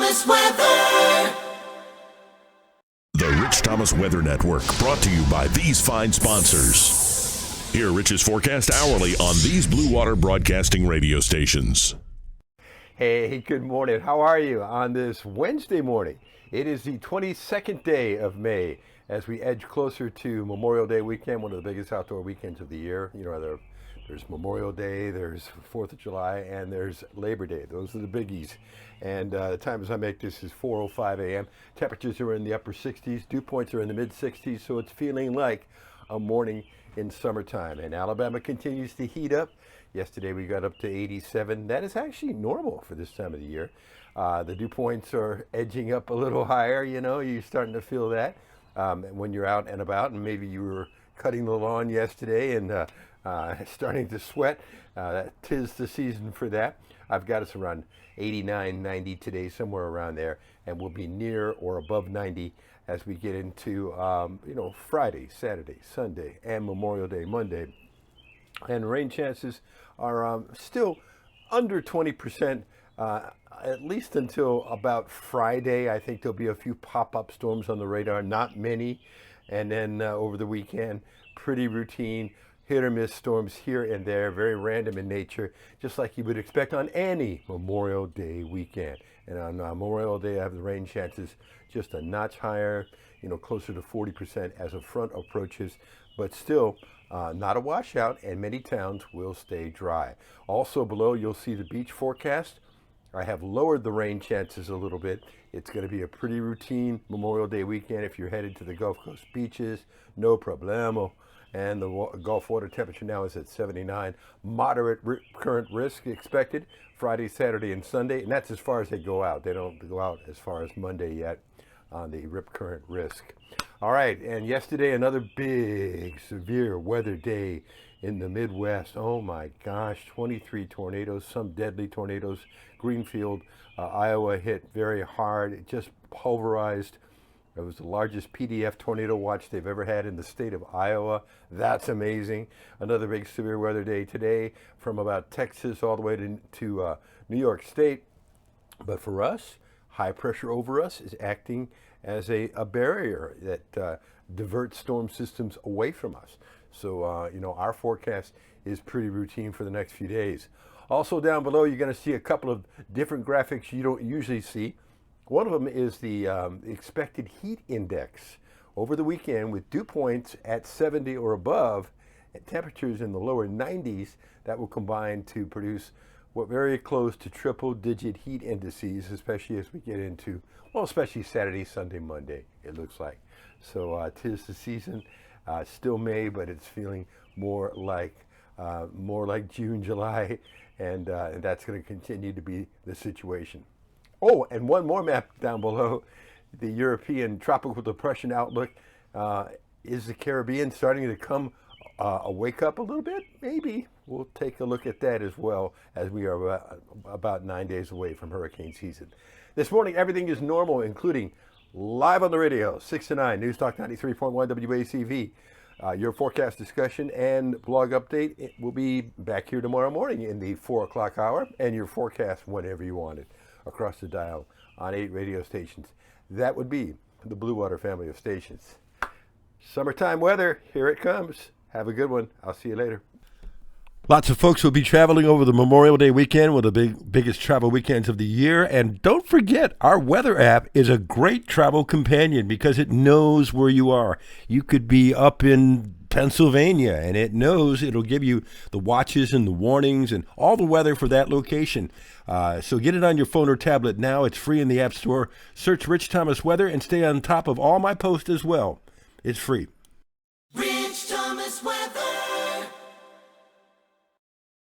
Thomas Weather. The Rich Thomas Weather Network, brought to you by these fine sponsors. Hear Rich's forecast hourly on these Blue Water Broadcasting radio stations. Hey, good morning. How are you on this Wednesday morning? It is the 22nd day of May as we edge closer to Memorial Day weekend, one of the biggest outdoor weekends of the year. You know, there's Memorial Day, there's 4th of July, and there's Labor Day. Those are the biggies. And the time as I make this is 4:05 a.m. Temperatures are in the upper 60s. Dewpoints are in the mid 60s, so it's feeling like a morning in summertime. And Alabama continues to heat up. Yesterday we got up to 87. That is actually normal for this time of the year. The dew points are edging up a little higher. You know, you're starting to feel that when you're out and about, and maybe you were cutting the lawn yesterday and starting to sweat. Tis the season for that. I've got us around 89, 90 today, somewhere around there, and we'll be near or above 90 as we get into Friday, Saturday, Sunday, and Memorial Day, Monday. And rain chances are still under 20%, at least until about Friday. I think there'll be a few pop-up storms on the radar, not many. And then over the weekend, pretty routine hit or miss storms here and there, very random in nature, just like you would expect on any Memorial Day weekend. And on Memorial Day, I have the rain chances just a notch higher, closer to 40% as a front approaches, but still not a washout, and many towns will stay dry. Also below, you'll see the beach forecast. I have lowered the rain chances a little bit. It's going to be a pretty routine Memorial Day weekend if you're headed to the Gulf Coast beaches, no problemo. And the Gulf water temperature now is at 79. Moderate current risk expected Friday, Saturday, and Sunday. And that's as far as they go out. They don't go out as far as Monday yet on the rip current risk. All right, and yesterday another big severe weather day in the Midwest. Oh my gosh, 23 tornadoes, some deadly tornadoes. Greenfield, Iowa hit very hard. It just pulverized. It was the largest PDF tornado watch they've ever had in the state of Iowa. That's amazing. Another big severe weather day today from about Texas all the way to New York State. But for us, high pressure over us is acting as a barrier that diverts storm systems away from us. So, our forecast is pretty routine for the next few days. Also down below, you're going to see a couple of different graphics you don't usually see. One of them is the expected heat index over the weekend with dew points at 70 or above and temperatures in the lower 90s. That will combine to produce what very close to triple-digit heat indices, especially as we get into, especially Saturday, Sunday, Monday, it looks like. So 'tis the season, still May, but it's feeling more like June, July, and that's going to continue to be the situation. Oh, and one more map down below, the European tropical depression outlook. Is the Caribbean starting to come a wake up a little bit? Maybe. We'll take a look at that as well, as we are about 9 days away from hurricane season. This morning, everything is normal, including live on the radio, 6 to 9, News Talk 93.1 WACV. Your forecast discussion and blog update, it will be back here tomorrow morning in the 4 o'clock hour, and your forecast whenever you want it, across the dial on 8 radio stations. That would be the Blue Water family of stations. Summertime weather, here it comes. Have a good one. I'll see you later. Lots of folks will be traveling over the Memorial Day weekend, one of the biggest travel weekends of the year. And don't forget, our weather app is a great travel companion because it knows where you are. You could be up in Pennsylvania, and it'll give you the watches and the warnings and all the weather for that location. So get it on your phone or tablet now. It's free in the App Store. Search Rich Thomas Weather and stay on top of all my posts as well. It's free.